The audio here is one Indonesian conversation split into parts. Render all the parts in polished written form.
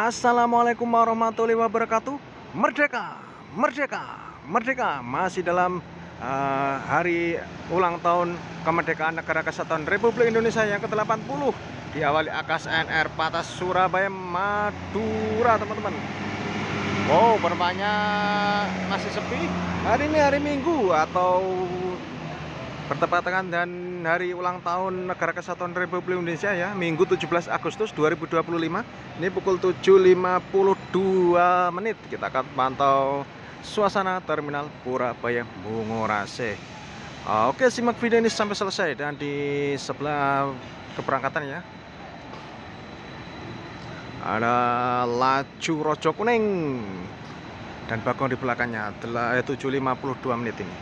Assalamualaikum warahmatullahi wabarakatuh. Merdeka, merdeka, merdeka. Masih dalam hari ulang tahun kemerdekaan Negara Kesatuan Republik Indonesia yang ke-80. Diawali AKSNR Patas Surabaya Madura, teman-teman. Wow, penumpangnya masih sepi. Hari ini hari Minggu atau bertepatan dan hari ulang tahun Negara Kesatuan Republik Indonesia ya, Minggu 17 Agustus 2025. Ini pukul 7.52 menit. Kita akan pantau suasana Terminal Purabaya Bungurasi. Oke, simak video ini sampai selesai. Dan di sebelah keberangkatan ya, ada laju Rojo Kuning dan bagong di belakangnya 7.52 menit ini.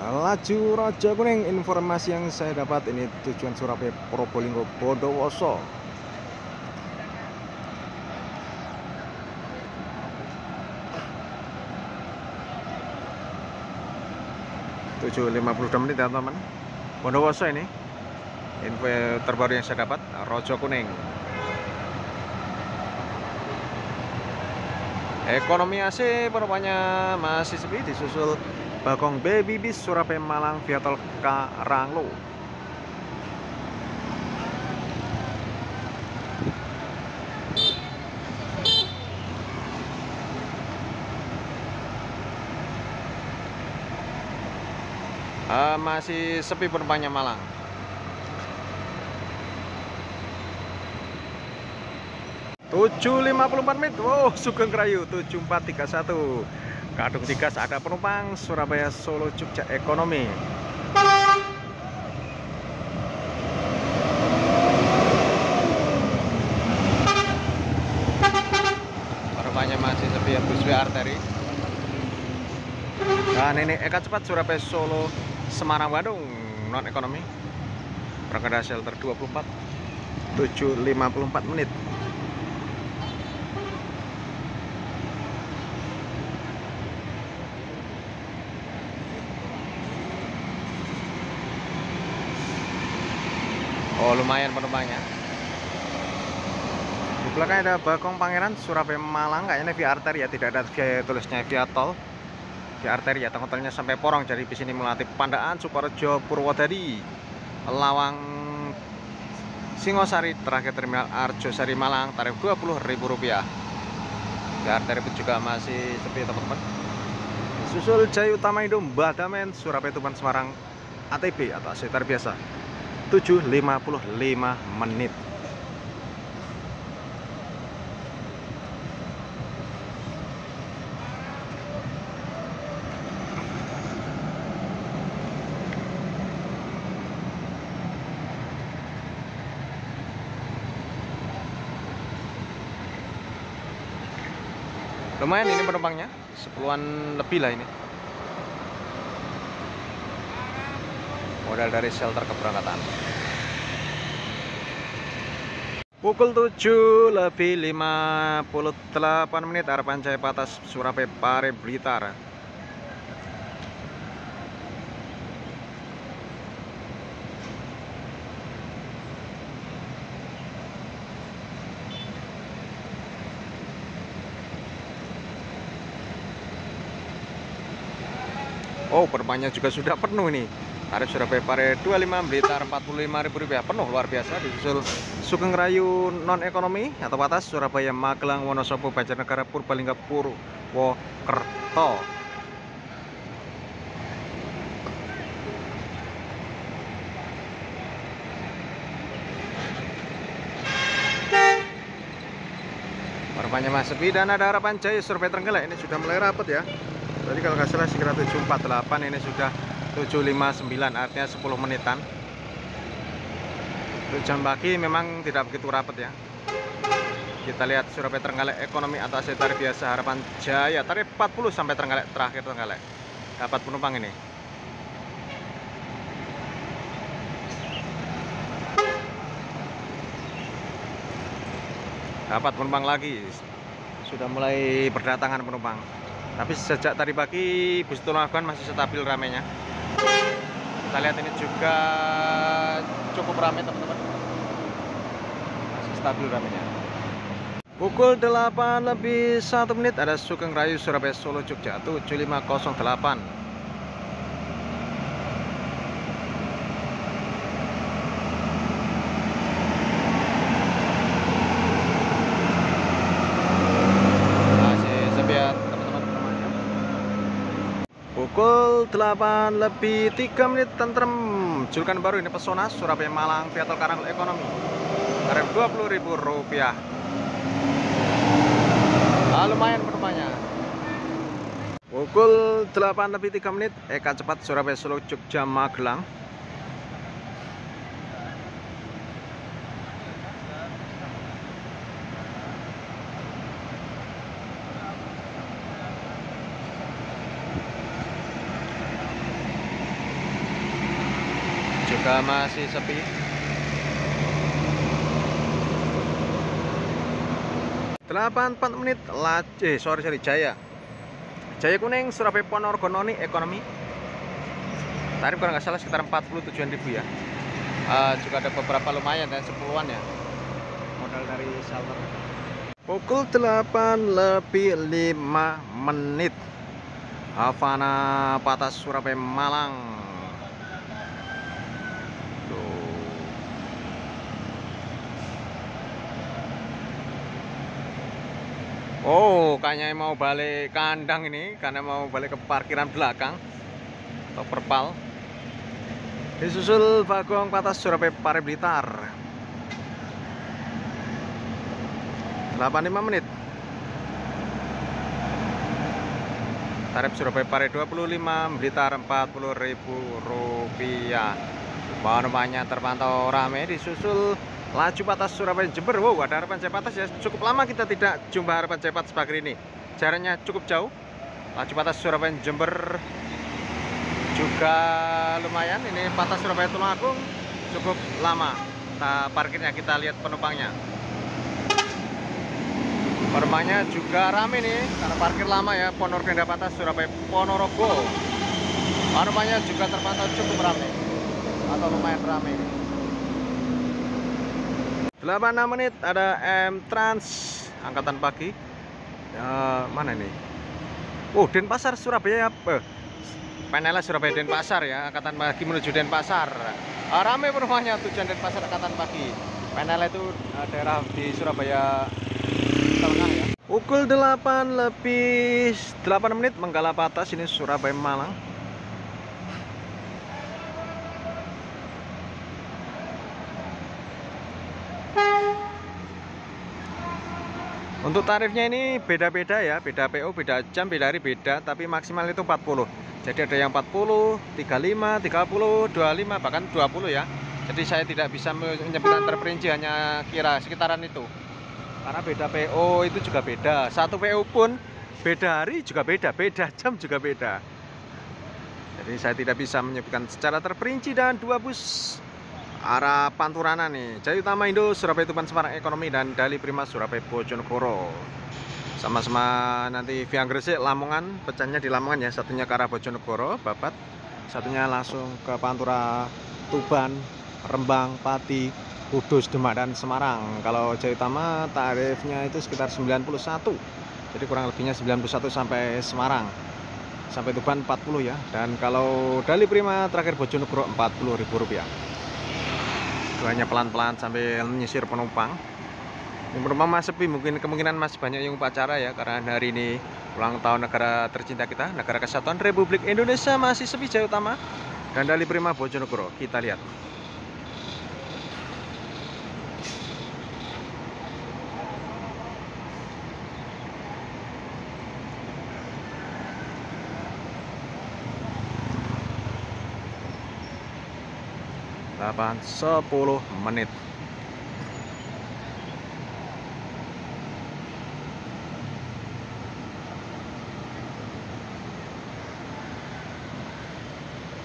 Laju Rojo Kuning, informasi yang saya dapat ini tujuan Surabaya Probolinggo Bondowoso. Tujuh 52 menit ya teman-teman. Bondowoso ini info terbaru yang saya dapat, Rojo Kuning. Ekonomi AC penumpangnya masih sepi, disusul Bagong Baby Bis Surabaya Malang via tol Karanglo. Masih sepi penumpangnya Malang. Tujuh 54 menit. Wow, Sugeng Rayu 7431. Kadung Tigas ada penumpang Surabaya Solo Jogja ekonomi. Penumpangnya masih sepi ya, busway arteri. Dan ini Eka Cepat Surabaya Solo Semarang Bandung non ekonomi. Berangkat shelter 24 7.54 menit. Oh, lumayan penumpangnya. Di belakang ada Bagong Pangeran Surabaya Malang, kayaknya via arteri ya, tidak ada via tulisnya via tol. Via arteri ya, tengah-tengahnya sampai Porong. Jadi di sini melatih Pandaan, Sukorejo, Purwodadi, Lawang, Singosari, terakhir Terminal Arjosari Malang, tarif Rp20.000. Via arteri pun juga masih sepi teman-teman. Susul Jaya Utama Indo Badamen Surabaya Tuban Semarang ATB atau sekitar biasa 7.55 menit. Lumayan ini penumpangnya, 10-an lebih lah ini. Modal dari shelter keberangkatan. Pukul 7.58 menit Harapan Jaya Patas Surabaya Pare Blitar. Oh, penumpangnya juga sudah penuh ini. Tarif Surabaya Pare 25, Blitar Rp45.000, penuh luar biasa. Disusul Sugeng Rayu non ekonomi atau Patas Surabaya Magelang Wonosobo Banjarnegara Purbalingga Purwokerto. Penumpangnya masih sepi dan ada Harapan Jaya Surabaya Trenggalek ini sudah mulai rapat ya. Tadi kalau nggak salah sekira 7.48, ini sudah 7.59, artinya 10 menitan. Untuk jam pagi memang tidak begitu rapat ya. Kita lihat Surabaya Trenggalek ekonomi atau AC tarif biasa Harapan Jaya tarif 40 sampai Trenggalek, terakhir Trenggalek. Dapat penumpang ini. Dapat penumpang lagi. Sudah mulai berdatangan penumpang. Tapi sejak tadi pagi bus Tunagan masih stabil ramenya. Kita lihat ini juga cukup ramai teman-teman. Masih stabil ramenya. Pukul 8 lebih 1 menit ada Sugeng Rayu Surabaya Solo Jogja 7508. Masih sepi ya teman-teman. Pukul 8 lebih 3 menit tentrem. Julukan baru ini Pesona Surabaya Malang via tol Karangtol Ekonomi. Tarif Rp20.000. Lumayan penumpangnya. Pukul 8 lebih 3 menit Eka Cepat Surabaya Solo Jogja Magelang. Juga masih sepi. 84 menit Jaya Kuning Surabaya Ponorogo Noni Ekonomi. Tarif kalau nggak salah sekitar 47.000 ya. Juga ada beberapa lumayan dan 10-an ya modal dari shelter. Pukul 8 lebih 5 menit Havana Patas Surabaya Malang. Oh, kayaknya mau balik kandang ini karena mau balik ke parkiran belakang atau perpal. Disusul Bagong Patas Surabaya Pare Blitar. 85 menit. Tarif Surabaya Pare 25, Blitar Rp40.000. Penumpangnya terpantau ramai. Disusul laju Patas Surabaya Jember. Wow, ada Harapan Jaya Patas ya. Cukup lama kita tidak jumpa Harapan Jaya Patas pagi ini. Jaraknya cukup jauh. Laju Patas Surabaya Jember juga lumayan. Ini Patas Surabaya Tulungagung cukup lama. Parkirnya kita lihat penumpangnya. Penumpangnya juga rame nih karena parkir lama ya. Ponorogo Indah Patas Surabaya Ponorogo. Penumpangnya juga terpantau cukup ramai atau lumayan ramai. 86 menit ada M Trans angkatan pagi. Mana ini? Oh, Denpasar Surabaya. PNL Surabaya Denpasar ya, angkatan pagi menuju Denpasar. Ramai penumpangnya tujuan Denpasar angkatan pagi. PNL itu daerah di Surabaya tengah ya. Pukul 8 lebih 8 menit Menggala Patas ini Surabaya Malang. Untuk tarifnya ini beda-beda ya, beda PO, beda jam, beda hari beda, tapi maksimal itu 40. Jadi ada yang 40, 35, 30, 25, bahkan 20 ya. Jadi saya tidak bisa menyebutkan terperinci, hanya kira sekitaran itu. Karena beda PO itu juga beda. Satu PO pun beda hari juga beda, beda jam juga beda. Jadi saya tidak bisa menyebutkan secara terperinci. Dan 2 bus arah Panturana nih, Jaya Utama Indo Surabaya Tuban Semarang Ekonomi dan Dali Prima Surabaya Bojonegoro. Sama-sama nanti via Gresik Lamongan, pecahnya di Lamongan ya. Satunya ke arah Bojonegoro Babat, satunya langsung ke Pantura Tuban, Rembang, Pati, Kudus, Demak dan Semarang. Kalau Jaya Utama tarifnya itu sekitar 91. Jadi kurang lebihnya 91 sampai Semarang. Sampai Tuban 40 ya. Dan kalau Dali Prima terakhir Bojonegoro Rp40.000. Hanya pelan-pelan sambil menyisir penumpang. Ini penumpang masih sepi, mungkin kemungkinan masih banyak yang upacara ya, karena hari ini ulang tahun negara tercinta kita, Negara Kesatuan Republik Indonesia. Masih sepi Jaya Utama dan Dali Prima Bojonegoro. Kita lihat. Delapan 10 menit.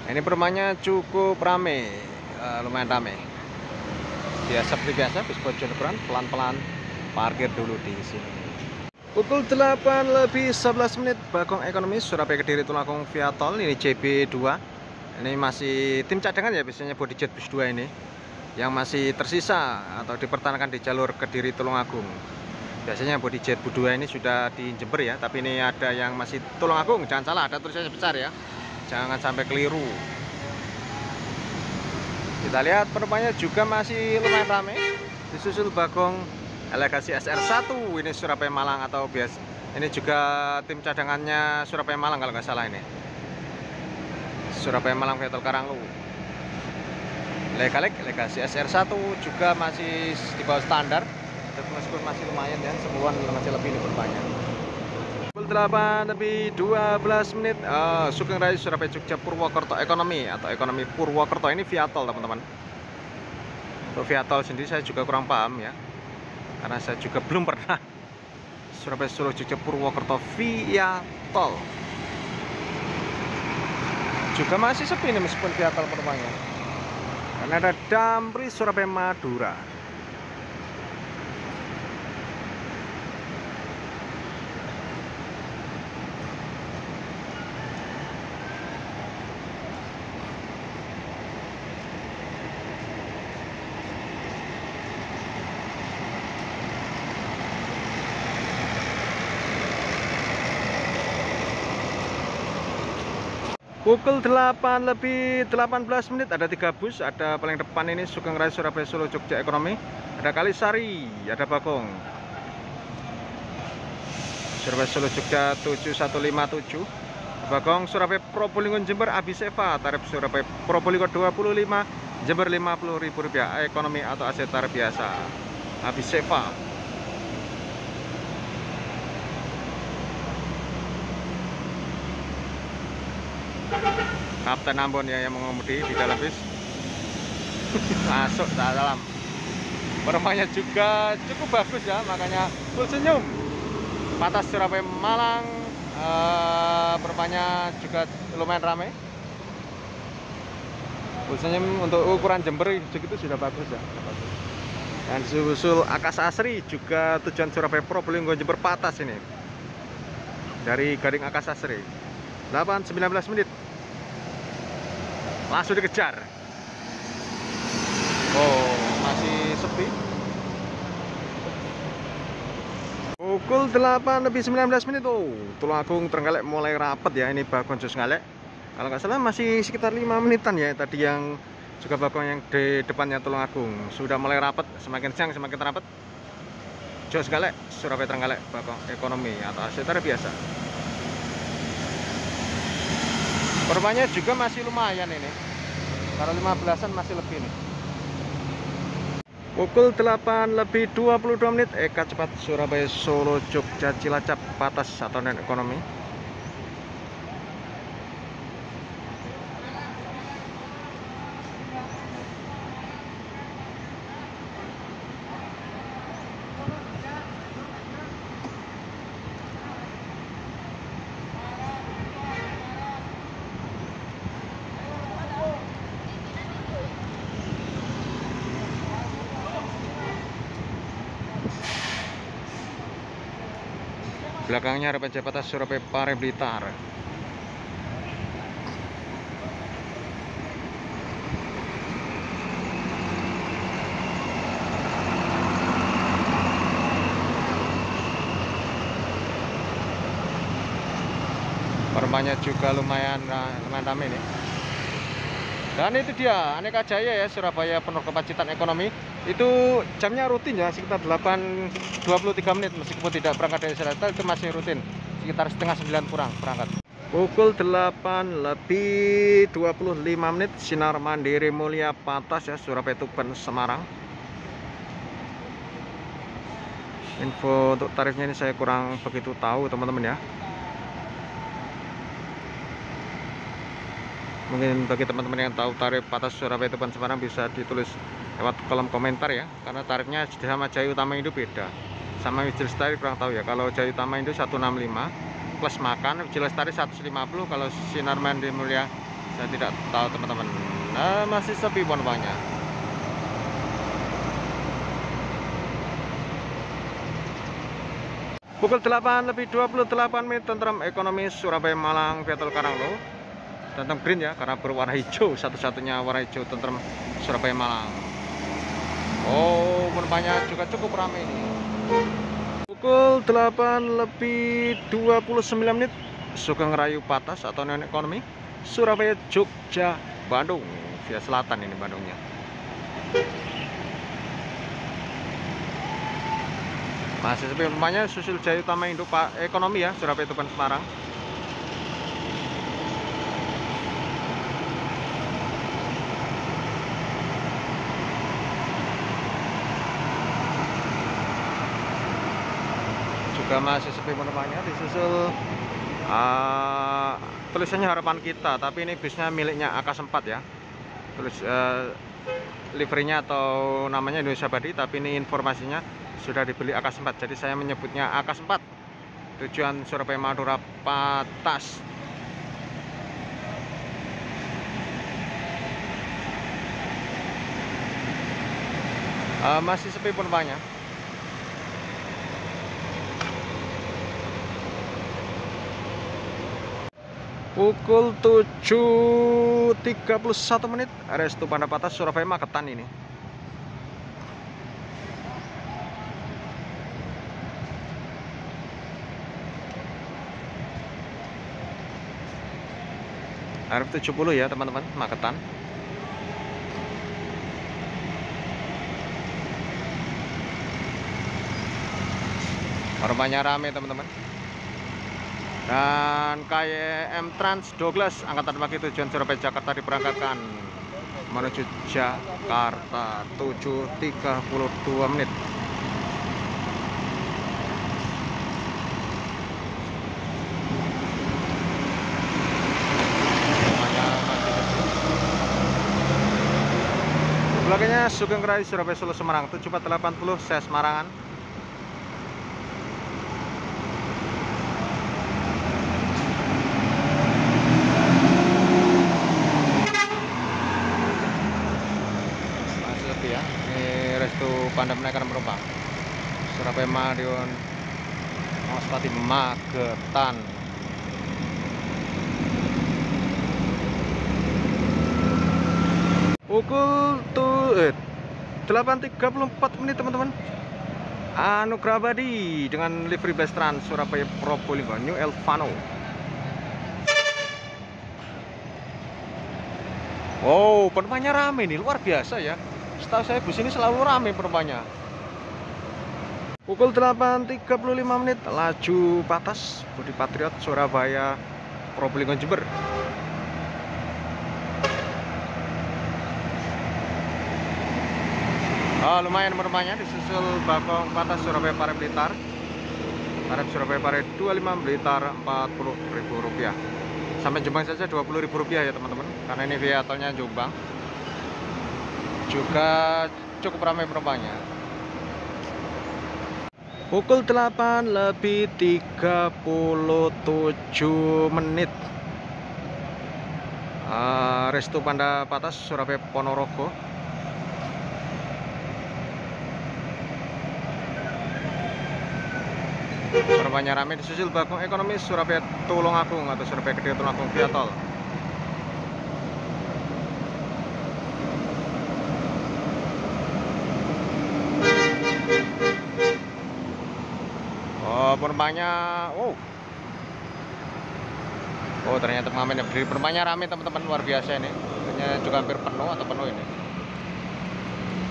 Ini perumahannya cukup ramai, lumayan ramai. Seperti biasa bus Bojonegoro pelan-pelan parkir dulu di sini. Pukul 8 lebih 11 menit Bagong Ekonomi Surabaya Kediri Tulungagung via tol. Ini JB2. Ini masih tim cadangan ya, biasanya Bodyjet bus 2 ini yang masih tersisa atau dipertahankan di jalur Kediri Tulungagung. Biasanya body jet Bu2 ini sudah di Jember ya, tapi ini ada yang masih Tulungagung. Jangan salah, ada tulisannya besar ya, jangan sampai keliru. Kita lihat penumpangnya juga masih lumayan ramai, disusul Bagong Legacy SR1 ini Surabaya Malang, atau biasa ini juga tim cadangannya Surabaya Malang kalau nggak salah. Ini Surabaya Malang Vehicle Karanglo. Legacy SR1 juga masih di bawah standar, meskipun masih lumayan ya, 10-an masih lebih ini penumpangnya. Pukul 8 lebih 12 menit. Sugeng Raya Surabaya Jogja Purwokerto Ekonomi atau Ekonomi Purwokerto ini via tol teman-teman. Untuk via tol sendiri saya juga kurang paham ya, karena saya juga belum pernah Surabaya Solo Jogja Purwokerto via tol. Juga masih sepi nih meskipun via tol penumpangnya, karena ada Damri Surabaya Madura. Pukul 8 lebih 18 menit, ada 3 bus. Ada paling depan ini Sugeng Raya Surabaya Solo Jogja Ekonomi, ada Kalisari, ada Bagong Surabaya Solo Jogja 7157, Bagong Surabaya Probolinggo Jember Abiseva, tarif Surabaya Probolinggo 25, Jember Rp50.000 ekonomi atau AC tarif biasa Abiseva. Kapten Ambon ya yang mengemudi di dalam bis. Masuk ke dalam. Penumpangnya juga cukup bagus ya, makanya full senyum. Patas Surabaya Malang, penumpangnya juga lumayan ramai. Full senyum untuk ukuran Jember segitu sudah bagus ya. Dan disusul Akas Asri juga tujuan Surabaya Probolinggo Jember Patas ini. Dari Gading Akas Asri. 8:19 menit. Langsung dikejar. Oh, masih sepi. Pukul 8 lebih 19 menit. Oh, Tulungagung Trenggalek mulai rapet ya. Ini Bagong Jos Ngalek. Kalau nggak salah masih sekitar 5 menitan ya. Tadi yang juga Bagong yang di depannya Tulungagung sudah mulai rapet. Semakin siang semakin rapet. Jos Ngalek Surabaya Trenggalek Bagong Ekonomi atau AC tarif biasa. Penumpangnya juga masih lumayan ini, kalau 15-an masih lebih nih. Pukul 8 lebih 22 menit, Eka Cepat Surabaya Solo Jogja Cilacap Patas atau non ekonomi. Belakangnya ada Patas Surabaya Pare Blitar. Penumpangnya juga lumayan ramai nih. Dan itu dia Aneka Jaya ya Surabaya penuh Pacitan Ekonomi. Itu jamnya rutin ya, sekitar 8:23 menit, meskipun tidak berangkat dari Jakarta itu masih rutin, sekitar setengah 9 kurang berangkat. Pukul 8 lebih 25 menit, Sinar Mandiri Mulia Patas ya Surabaya Tuban Semarang. Info untuk tarifnya ini saya kurang begitu tahu teman-teman ya. Mungkin bagi teman-teman yang tahu tarif Patas Surabaya Tuban Semarang bisa ditulis lewat kolom komentar ya, karena tarifnya sama Jaya Utama Indo beda. Sama Wijil Lestari kurang tahu ya. Kalau Jaya Utama Indo 165 plus makan, Wijil Lestari 150. Kalau Sinar Mandiri Mulia saya tidak tahu teman-teman. Nah, masih sepi penumpangnya. Pukul 8 lebih 28 menit, Tentrem Ekonomi Surabaya Malang Vehicle Karanglo. Tentrem green ya, karena berwarna hijau, satu-satunya warna hijau Tentrem Surabaya Malang. Oh, penumpangnya juga cukup ramai ini. Pukul 8:29 Sugeng Rayu Patas atau non ekonomi Surabaya, Jogja, Bandung. Via selatan ini Bandungnya. Masih sepi rumahnya susul Jaya Utama Indo Ekonomi ya, Surabaya Tuban Semarang. Juga masih sepi penumpangnya, disusul tulisannya Harapan Kita, tapi ini busnya miliknya AK4 ya. Tulis liverynya atau namanya Indonesia Badi, tapi ini informasinya sudah dibeli AK4, jadi saya menyebutnya AK4. Tujuan Surabaya Madura Patas. Masih sepi penumpangnya. Pukul 7:31 Restu Panda Patas Surabaya Magetan ini. RF70 ya teman-teman, Magetan. Rumahnya rame teman-teman. Dan KYM Trans Douglas angkatan pagi tujuan Surabaya Jakarta diberangkatkan menuju Jakarta 7:32. Belakangnya Sugeng Rayu Surabaya Solo Semarang 7480 saya Semarangan. Masih lebih ya. Ini Restu Panda menaikkan penumpang Surabaya Madiun Maspati Magetan. Pukul 8:34 teman-teman. Anugrah Badi dengan livery bus Trans Surabaya Probolinggo New Elvano. Wow, penumpangnya rame nih, luar biasa ya. Setahu saya bus ini selalu rame penumpangnya. Pukul 8:35 laju Patas Budi Patriot Surabaya Probolinggo Jember. Lumayan penumpangnya, disusul Bakong Patas Surabaya Pare Blitar. Tarif Surabaya Pare 25, Blitar Rp40.000. Sampai Jombang saja Rp20.000 ya teman-teman, karena ini via tolnya Jombang. Juga cukup ramai penumpangnya. Pukul 8:37 Restu Panda Patas Surabaya Ponorogo. Penumpangnya rame, disusul Bagong Ekonomi Surabaya Tulungagung atau Surabaya Gede Tulungagung via tol. Penumpangnya ternyata pengamen berdiri. Penumpangnya rame teman-teman, luar biasa ini. Tentunya juga hampir penuh atau penuh ini.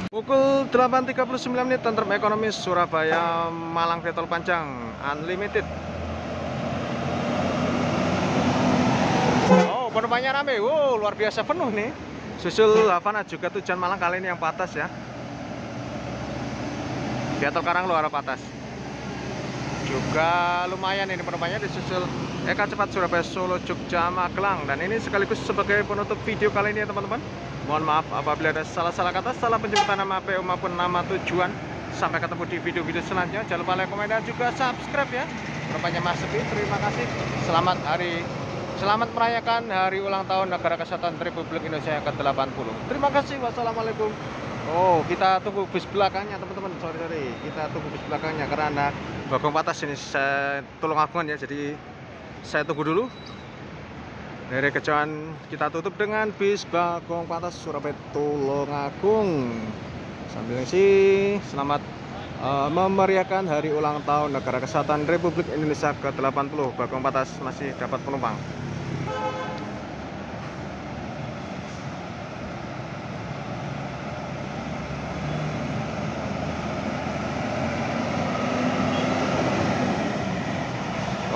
Pukul 8:39 Tentrem Ekonomi Surabaya Malang via tol Panjang Unlimited. Penumpangnya rame. Luar biasa penuh nih. Susul Havana juga tujuan Malang, kali ini yang Patas ya. Via tol Karanglo arah Patas. Juga lumayan ini penumpangnya, disusul Eka Cepat Surabaya Solo Jogja Magelang. Dan ini sekaligus sebagai penutup video kali ini ya teman-teman. Mohon maaf apabila ada salah-salah kata, salah penyebutan nama PO maupun nama tujuan. Sampai ketemu di video-video selanjutnya. Jangan lupa like, komen, dan juga subscribe ya. Penumpangnya Mas Sepi, terima kasih. Selamat merayakan hari ulang tahun Negara Kesatuan Republik Indonesia yang ke-80. Terima kasih. Wassalamualaikum. Kita tunggu bus belakangnya teman-teman. Sorry, kita tunggu bus belakangnya karena ada Bagong Patas ini saya Tulungagungan ya. Jadi saya tunggu dulu. Dari kejauhan kita tutup dengan bis Bagong Patas Surabaya Tulungagung. Sambil ngisi, selamat memeriahkan hari ulang tahun Negara Kesatuan Republik Indonesia ke-80. Bagong Patas masih dapat penumpang.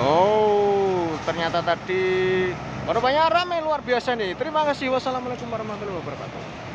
Oh, ternyata tadi rupanya ramai luar biasa nih. Terima kasih. Wassalamualaikum warahmatullahi wabarakatuh.